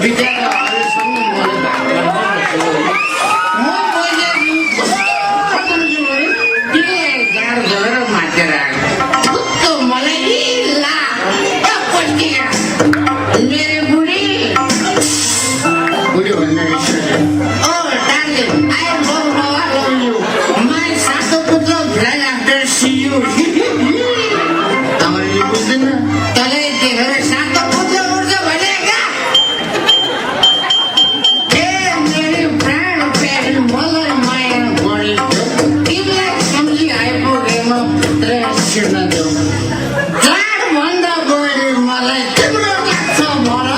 बिचराहरूसँग मलाई भाग गर्नु म मैले गाह्रो गरेर मातेर आएको मलाई ला मेरो बुढी बुढी भन्दा oh darling I love you my सातो पुत्र right after see you तपाईँले बुझ्दैन तँलाई देखेर सातो पुत्र उठ्छ भनेका मेरो प्राण प्यारी मलाई माया गरेको तिमीलाई सम्झी आइपुगेमा पुत्र छिर्न देऊ भन्दा बढी मलाई तिम्रो लाग्छ भर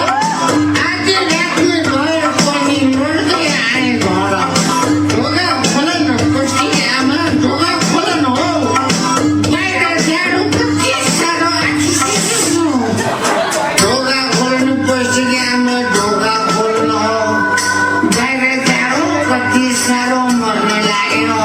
आज राख्ने गएर पनि मर्दै आए घर ढोका खोलन पुष्टि आमा ढोका खोलन हो बाहिर जाडो कति साह्रो ढोका खोल्नु पुष्टि आमा ढोका खोल्न हो बाहिर जाडो कति साह्रो मर्न लाग्यो